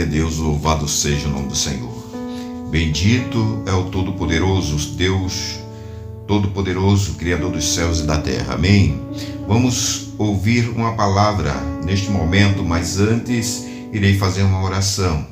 Glória a Deus, louvado seja o nome do Senhor. Bendito é o Todo-Poderoso, Deus Todo-Poderoso, Criador dos céus e da terra. Amém? Vamos ouvir uma palavra neste momento, mas antes irei fazer uma oração.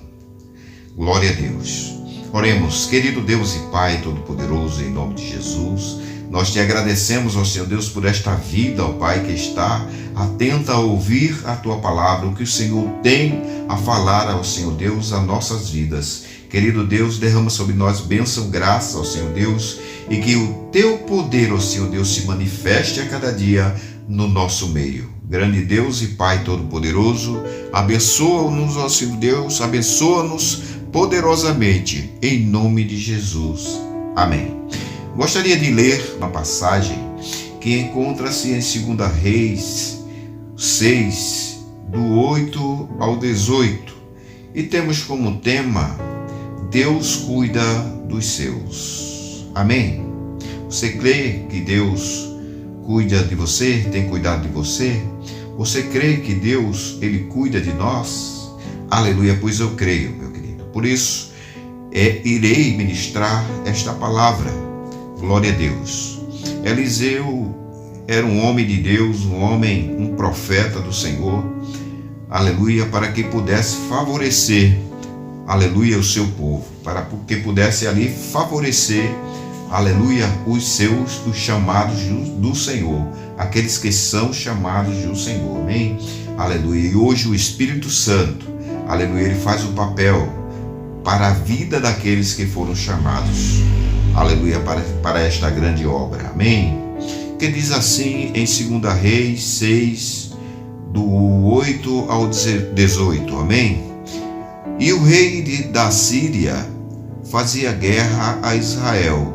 Glória a Deus. Oremos. Querido Deus e Pai Todo-Poderoso, em nome de Jesus, nós te agradecemos, ó Senhor Deus, por esta vida, ó Pai, que está atenta a ouvir a Tua palavra, o que o Senhor tem a falar, ó Senhor Deus, às nossas vidas. Querido Deus, derrama sobre nós bênção, graça, ó Senhor Deus, e que o Teu poder, ó Senhor Deus, se manifeste a cada dia no nosso meio. Grande Deus e Pai Todo-Poderoso, abençoa-nos, ó Senhor Deus, abençoa-nos poderosamente, em nome de Jesus. Amém. Gostaria de ler uma passagem que encontra-se em 2 Reis 6, do 8 ao 18, e temos como tema: Deus cuida dos seus. Amém? Você crê que Deus cuida de você, tem cuidado de você? Você crê que Deus, Ele cuida de nós? Aleluia, pois eu creio, meu querido. Por isso, irei ministrar esta palavra. Glória a Deus. Eliseu era um homem de Deus, um profeta do Senhor, aleluia, para que pudesse favorecer, aleluia, o seu povo, para que pudesse ali favorecer, aleluia, os chamados do Senhor, aqueles que são chamados do Senhor, amém? Aleluia. E hoje o Espírito Santo, aleluia, ele faz o papel para a vida daqueles que foram chamados, aleluia, para esta grande obra, amém? Que diz assim em 2 Reis 6, do 8 ao 18, amém? E o rei da Síria fazia guerra a Israel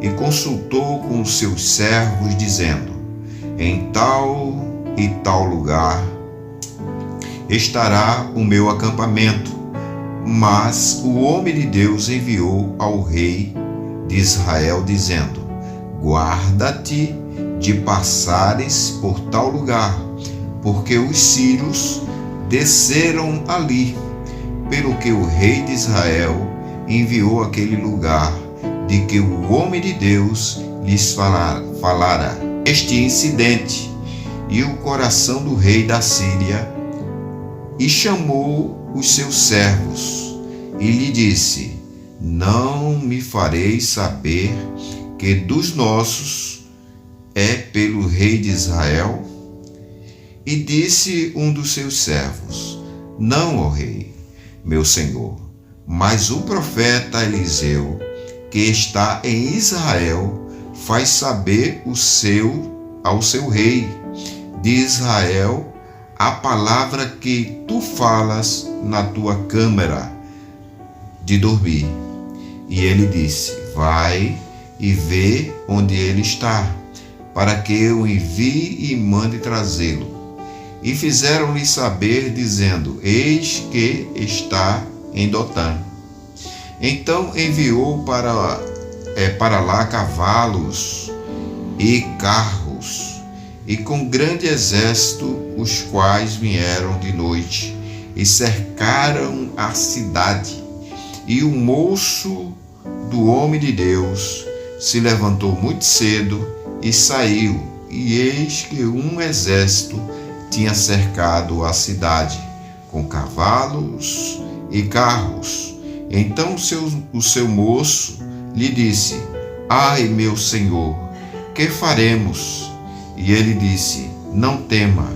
e consultou com os seus servos, dizendo: em tal e tal lugar estará o meu acampamento. Mas o homem de Deus enviou ao rei de Israel, dizendo: guarda-te de passares por tal lugar, porque os sírios desceram ali. Pelo que o rei de Israel enviou àquele lugar de que o homem de Deus lhes falara este incidente, e o coração do rei da Síria, e chamou os seus servos e lhe disse: não me fareis saber que dos nossos é pelo rei de Israel? E disse um dos seus servos: não, ó rei, meu senhor, mas o profeta Eliseu, que está em Israel, faz saber ao seu rei de Israel a palavra que tu falas na tua câmara de dormir. E ele disse: vai e vê onde ele está, para que eu envie e mande trazê-lo. E fizeram-lhe saber, dizendo: eis que está em Dotã. Então enviou para lá cavalos e carros, e com grande exército, os quais vieram de noite e cercaram a cidade. E o moço do homem de Deus se levantou muito cedo e saiu, e eis que um exército tinha cercado a cidade, com cavalos e carros. Então o seu moço lhe disse: ai, meu senhor, que faremos? E ele disse: não tema,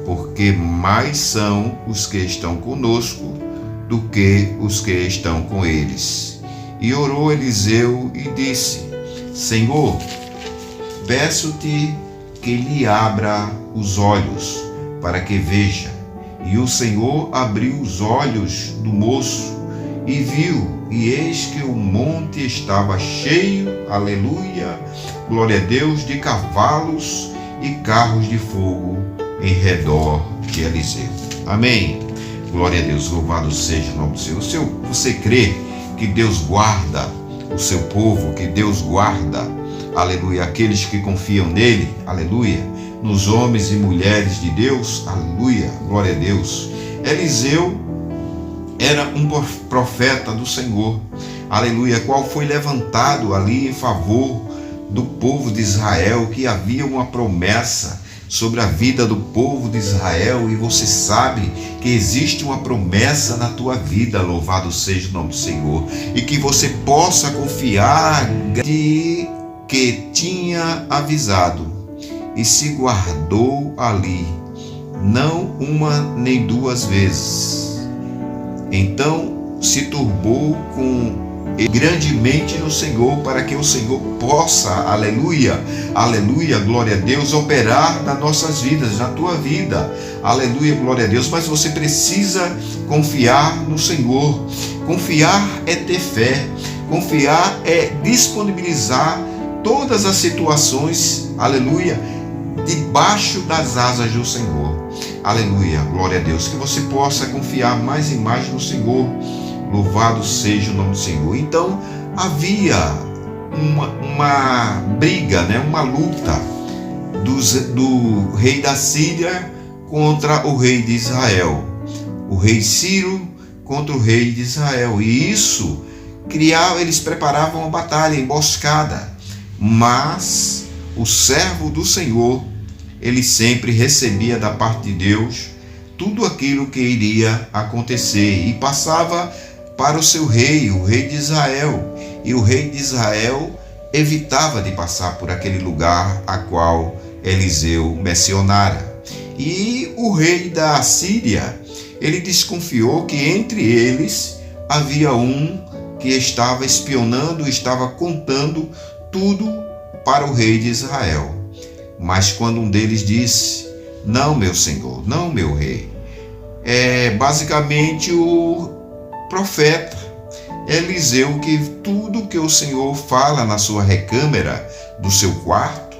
porque mais são os que estão conosco do que os que estão com eles. E orou Eliseu e disse: Senhor, peço-te que lhe abra os olhos, para que veja. E o Senhor abriu os olhos do moço, e viu, e eis que o monte estava cheio, aleluia, glória a Deus, de cavalos e carros de fogo em redor de Eliseu. Amém. Glória a Deus, louvado seja o nome do Senhor. Você crê que Deus guarda o seu povo, que Deus guarda, aleluia, aqueles que confiam nele, aleluia, nos homens e mulheres de Deus, aleluia, glória a Deus. Eliseu era um profeta do Senhor, aleluia, qual foi levantado ali em favor do povo de Israel, que havia uma promessa sobre a vida do povo de Israel, e você sabe que existe uma promessa na tua vida, louvado seja o nome do Senhor, e que você possa confiar de que tinha avisado e se guardou ali, não uma nem duas vezes. Então se turbou grandemente no Senhor, para que o Senhor possa, aleluia, aleluia, glória a Deus, operar nas nossas vidas, na tua vida, aleluia, glória a Deus. Mas você precisa confiar no Senhor. Confiar é ter fé, confiar é disponibilizar todas as situações, aleluia, debaixo das asas do Senhor, aleluia, glória a Deus. Que você possa confiar mais e mais no Senhor. Louvado seja o nome do Senhor. Então havia uma briga, uma luta do rei da Síria contra o rei de Israel. O rei Ciro contra o rei de Israel. E isso eles preparavam uma batalha, emboscada. Mas o servo do Senhor, ele sempre recebia da parte de Deus tudo aquilo que iria acontecer e passava para o seu rei, o rei de Israel. E o rei de Israel evitava de passar por aquele lugar a qual Eliseu mencionara. E o rei da Síria, ele desconfiou que entre eles havia um que estava espionando, estava contando tudo para o rei de Israel. Mas quando um deles disse: não, meu senhor, não, meu rei, basicamente o profeta Eliseu, que tudo que o Senhor fala na sua recâmara do seu quarto,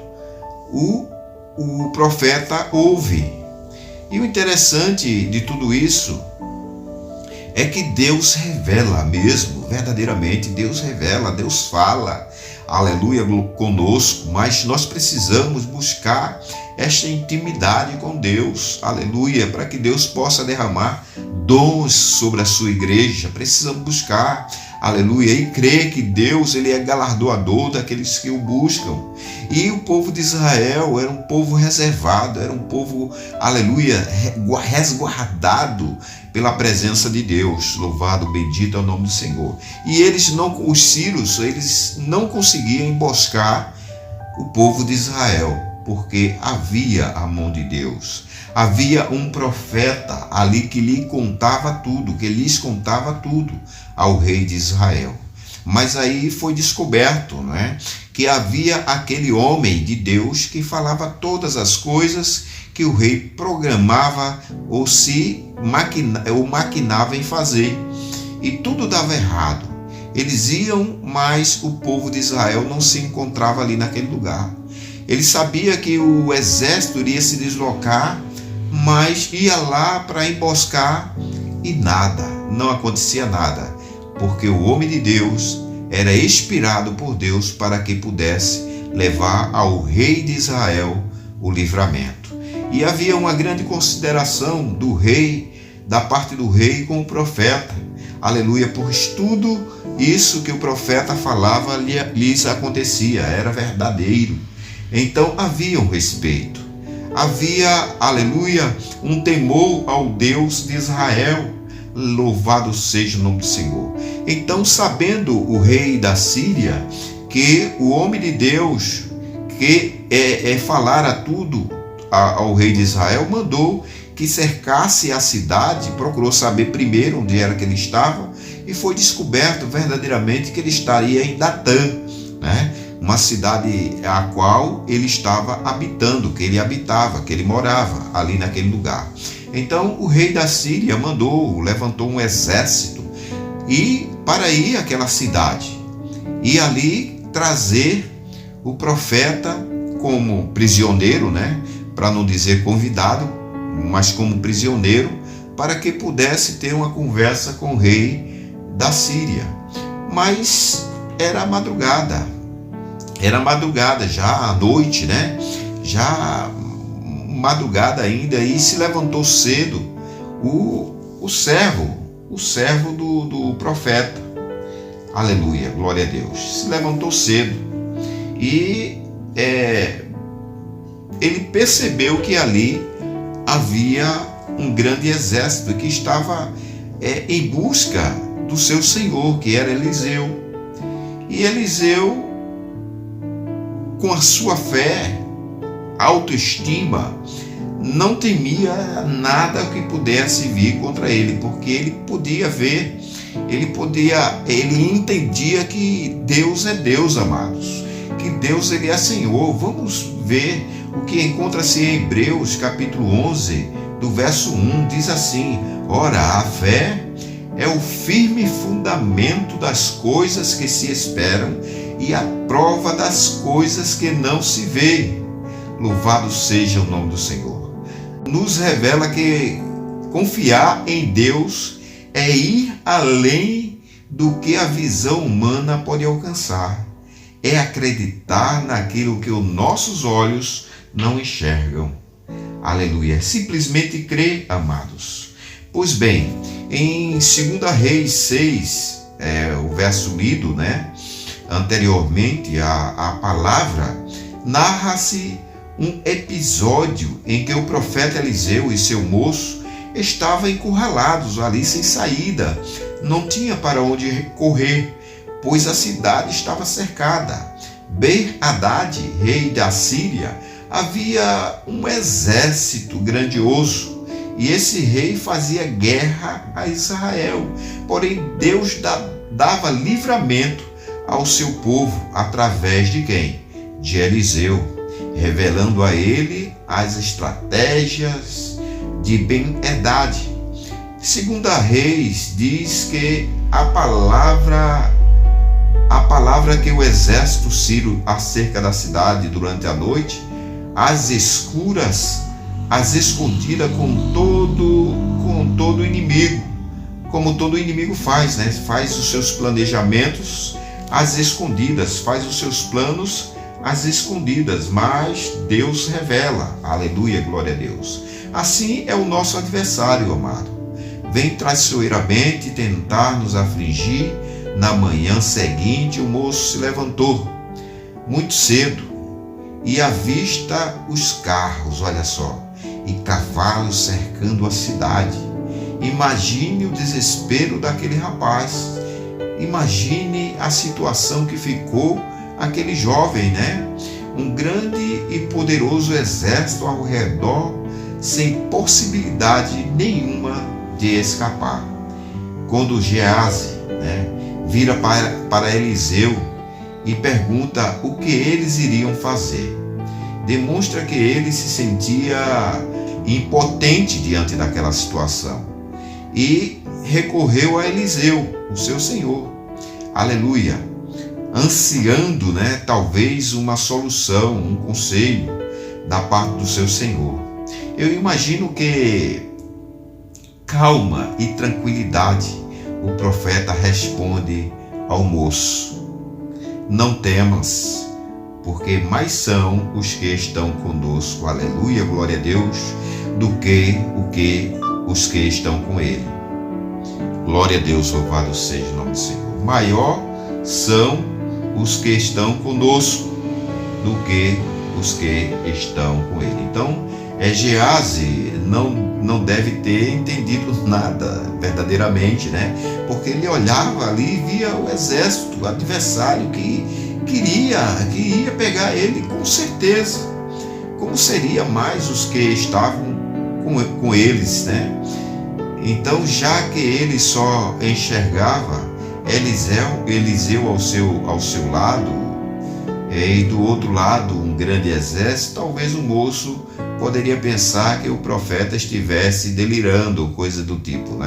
o profeta ouve. E o interessante de tudo isso é que Deus revela mesmo, verdadeiramente Deus revela, Deus fala, aleluia, conosco, mas nós precisamos buscar esta intimidade com Deus, aleluia, para que Deus possa derramar dons sobre a sua igreja. Precisamos buscar, aleluia, e crer que Deus, ele é galardoador daqueles que o buscam. E o povo de Israel era um povo reservado, era um povo, aleluia, resguardado pela presença de Deus. Louvado, bendito é o nome do Senhor. E os sírios, eles não conseguiam emboscar o povo de Israel, porque havia a mão de Deus. Havia um profeta ali que lhes contava tudo ao rei de Israel. Mas aí foi descoberto, que havia aquele homem de Deus que falava todas as coisas que o rei programava ou maquinava em fazer. E tudo dava errado. Eles iam, mas o povo de Israel não se encontrava ali naquele lugar. Ele sabia que o exército iria se deslocar, mas ia lá para emboscar e nada, não acontecia nada, porque o homem de Deus era inspirado por Deus para que pudesse levar ao rei de Israel o livramento. E havia uma grande consideração do rei, da parte do rei com o profeta, aleluia, pois tudo isso que o profeta falava lhes acontecia, era verdadeiro. Então havia um respeito, havia, aleluia, um temor ao Deus de Israel. Louvado seja o nome do Senhor. Então, sabendo o rei da Síria que o homem de Deus que falara tudo ao rei de Israel, mandou que cercasse a cidade, procurou saber primeiro onde era que ele estava, e foi descoberto verdadeiramente que ele estaria em Datã, uma cidade a qual ele estava habitando, que ele habitava, que ele morava ali naquele lugar. Então o rei da Síria levantou um exército para ir àquela cidade e ali trazer o profeta como prisioneiro, para não dizer convidado, mas como prisioneiro, para que pudesse ter uma conversa com o rei da Síria. Mas era madrugada já à noite, já madrugada ainda, e se levantou cedo o servo o servo do profeta. Aleluia, glória a Deus. Se levantou cedo e ele percebeu que ali havia um grande exército que estava em busca do seu senhor, que era Eliseu. E Eliseu, com a sua fé, autoestima, não temia nada que pudesse vir contra ele, porque ele podia ver, ele entendia que Deus é Deus, amados, que Deus ele é Senhor. Vamos ver o que encontra-se em Hebreus capítulo 11, do verso 1, diz assim: ora, a fé é o firme fundamento das coisas que se esperam e a prova das coisas que não se veem. Louvado seja o nome do Senhor. Nos revela que confiar em Deus é ir além do que a visão humana pode alcançar. É acreditar naquilo que os nossos olhos não enxergam. Aleluia. É simplesmente crer, amados. Pois bem, em 2 Reis 6, o verso lido, anteriormente, a palavra, narra-se um episódio em que o profeta Eliseu e seu moço estavam encurralados ali sem saída. Não tinha para onde correr, pois a cidade estava cercada. Ben-Hadad, rei da Síria, havia um exército grandioso e esse rei fazia guerra a Israel. Porém, Deus dava livramento ao seu povo através de quem? De Eliseu, revelando a ele as estratégias de Ben-Hadad. 2 Reis diz que a palavra que o exército sírio acerca da cidade durante a noite, as escuras, as escondidas com todo inimigo, como todo inimigo faz, faz os seus planejamentos às escondidas, faz os seus planos às escondidas, mas Deus revela. Aleluia, glória a Deus. Assim é o nosso adversário, amado. Vem traiçoeiramente tentar nos afligir. Na manhã seguinte, o moço se levantou muito cedo e avista os carros, olha só, e cavalos cercando a cidade. Imagine o desespero daquele rapaz. Imagine a situação que ficou aquele jovem, Um grande e poderoso exército ao redor, sem possibilidade nenhuma de escapar. Quando Geazi, vira para Eliseu e pergunta o que eles iriam fazer, demonstra que ele se sentia impotente diante daquela situação e recorreu a Eliseu, o seu senhor. Aleluia. Ansiando, talvez uma solução, um conselho da parte do seu senhor. Eu imagino que calma e tranquilidade, o profeta responde ao moço: não temas, porque mais são os que estão conosco, aleluia, glória a Deus, do que os que estão com ele. Glória a Deus, louvado seja o nome do Senhor. Maior são os que estão conosco do que os que estão com ele. Então, Geazi não deve ter entendido nada verdadeiramente, porque ele olhava ali e via o exército, o adversário que ia pegar ele com certeza. Como seria mais os que estavam com eles, Então, já que ele só enxergava Eliseu ao seu lado, e do outro lado um grande exército, talvez o moço poderia pensar que o profeta estivesse delirando ou coisa do tipo,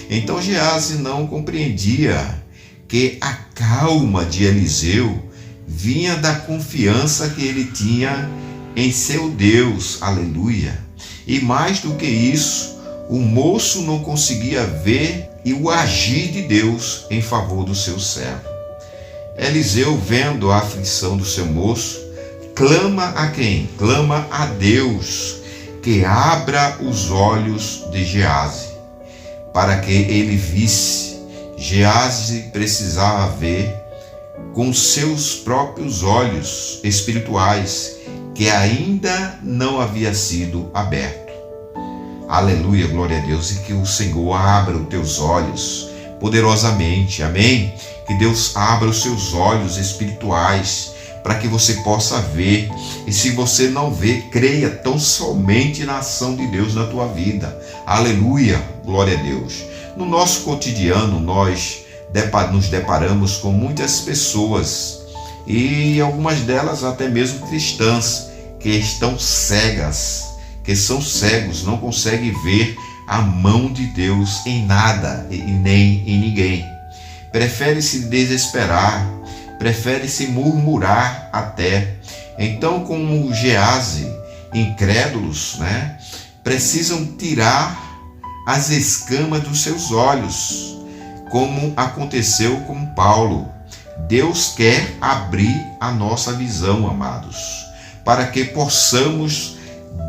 Então Geazi não compreendia que a calma de Eliseu vinha da confiança que ele tinha em seu Deus, aleluia. E mais do que isso, o moço não conseguia ver o agir de Deus em favor do seu servo. Eliseu, vendo a aflição do seu moço, clama a quem? Clama a Deus, que abra os olhos de Geazi. para que ele visse. Geazi precisava ver com seus próprios olhos espirituais, que ainda não havia sido aberto. Aleluia, glória a Deus, e que o Senhor abra os teus olhos poderosamente, amém? Que Deus abra os seus olhos espirituais para que você possa ver, e se você não vê, creia tão somente na ação de Deus na tua vida. Aleluia, glória a Deus. No nosso cotidiano, nós nos deparamos com muitas pessoas, e algumas delas até mesmo cristãs, que estão cegas, que são cegos, não conseguem ver a mão de Deus em nada e nem em ninguém. Prefere se desesperar, prefere se murmurar até. Então, como Geazi, incrédulos, precisam tirar as escamas dos seus olhos, como aconteceu com Paulo. Deus quer abrir a nossa visão, amados, para que possamos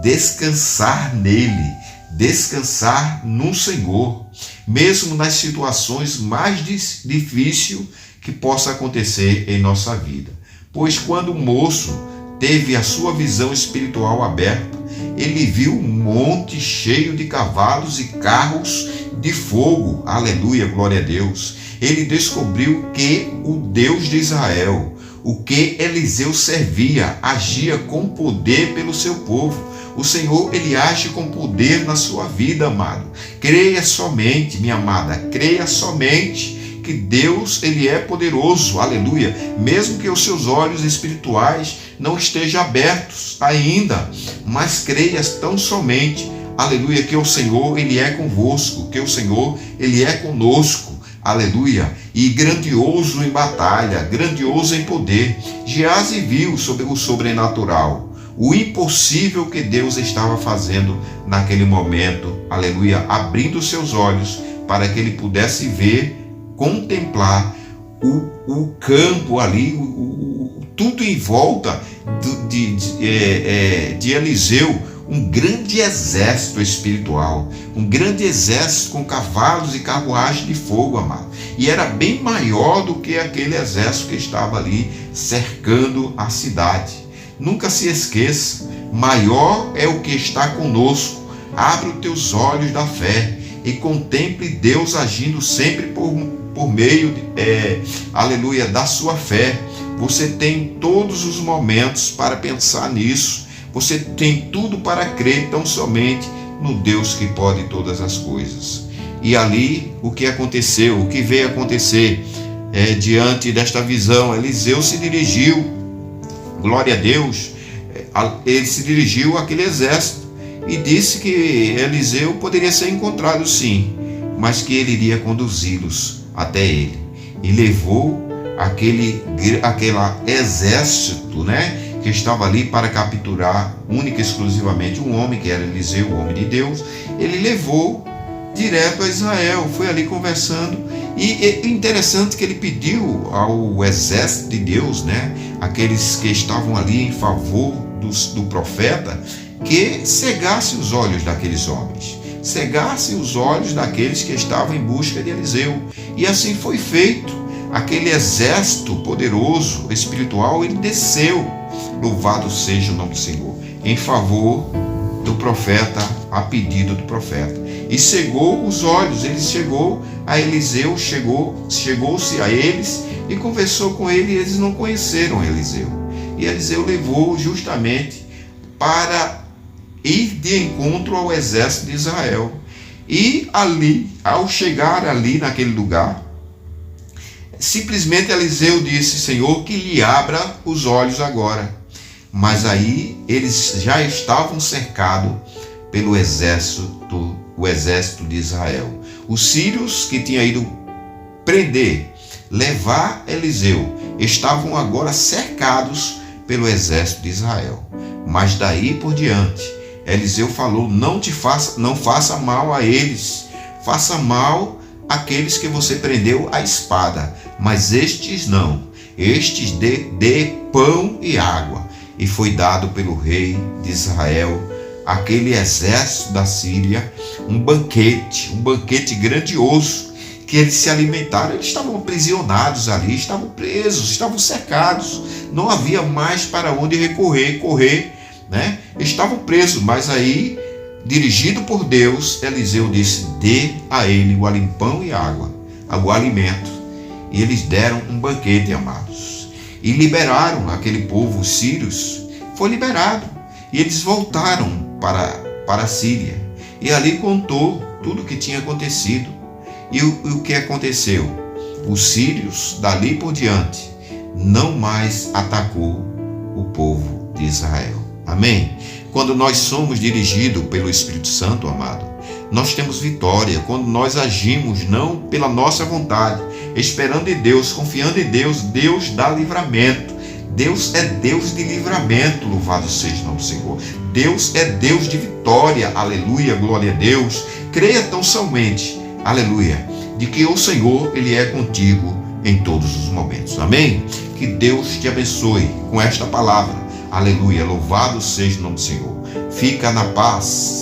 descansar nele, descansar no Senhor, mesmo nas situações mais difíceis que possa acontecer em nossa vida. Pois quando o moço teve a sua visão espiritual aberta, ele viu um monte cheio de cavalos e carros de fogo. Aleluia, glória a Deus. Ele descobriu que o Deus de Israel, o que Eliseu servia, agia com poder pelo seu povo. O Senhor, ele age com poder na sua vida, amado. Creia somente, minha amada, creia somente que Deus, ele é poderoso, aleluia. Mesmo que os seus olhos espirituais não estejam abertos ainda, mas creia tão somente, aleluia, que o Senhor, ele é convosco, que o Senhor, ele é conosco. Aleluia, e grandioso em batalha, grandioso em poder. Geazi viu sobre o sobrenatural, o impossível que Deus estava fazendo naquele momento, aleluia, abrindo seus olhos para que ele pudesse ver, contemplar o campo ali, tudo em volta de Eliseu. Um grande exército espiritual, um grande exército com cavalos e carruagem de fogo, amado. E era bem maior do que aquele exército que estava ali cercando a cidade. Nunca se esqueça, maior é o que está conosco. Abre os teus olhos da fé e contemple Deus agindo sempre por meio, aleluia, da sua fé. Você tem todos os momentos para pensar nisso. Você tem tudo para crer tão somente no Deus que pode todas as coisas. E ali, o que aconteceu, o que veio acontecer diante desta visão? Eliseu se dirigiu, glória a Deus, ele se dirigiu àquele exército e disse que Eliseu poderia ser encontrado sim, mas que ele iria conduzi-los até ele. E levou aquele exército, que estava ali para capturar única e exclusivamente um homem, que era Eliseu, o homem de Deus. Ele levou direto a Israel, foi ali conversando, e é interessante que ele pediu ao exército de Deus, aqueles que estavam ali em favor do profeta, que cegasse os olhos daqueles homens, cegasse os olhos daqueles que estavam em busca de Eliseu, e assim foi feito. Aquele exército poderoso espiritual, ele desceu, louvado seja o nome do Senhor, em favor do profeta, a pedido do profeta, e cegou os olhos. Ele chegou a Eliseu, chegou-se a eles e conversou com ele, e eles não conheceram Eliseu, e Eliseu levou justamente para ir de encontro ao exército de Israel. E ali, ao chegar ali naquele lugar, simplesmente Eliseu disse: Senhor, que lhe abra os olhos agora. Mas aí eles já estavam cercados pelo exército de Israel. Os sírios que tinham ido prender, levar Eliseu, estavam agora cercados pelo exército de Israel. Mas daí por diante, Eliseu falou: não faça mal a eles, faça mal àqueles que você prendeu à espada, mas estes não, estes dê pão e água. E foi dado pelo rei de Israel aquele exército da Síria um banquete grandioso, que eles se alimentaram. Eles estavam aprisionados ali, estavam presos, estavam cercados, não havia mais para onde correr, né? Estavam presos, mas aí, dirigido por Deus, Eliseu disse: dê a ele o pão e água, o alimento. E eles deram um banquete, amados, e liberaram aquele povo, os sírios. Foi liberado, e eles voltaram para a Síria, e ali contou tudo o que tinha acontecido. E o que aconteceu? Os sírios, dali por diante, não mais atacou o povo de Israel. Amém? Quando nós somos dirigidos pelo Espírito Santo, amado, nós temos vitória. Quando nós agimos não pela nossa vontade, esperando em Deus, confiando em Deus, Deus dá livramento. Deus é Deus de livramento, louvado seja o nome do Senhor. Deus é Deus de vitória, aleluia, glória a Deus. Creia tão somente, aleluia, de que o Senhor, Ele é contigo em todos os momentos. Amém? Que Deus te abençoe com esta palavra. Aleluia, louvado seja o nome do Senhor. Fica na paz.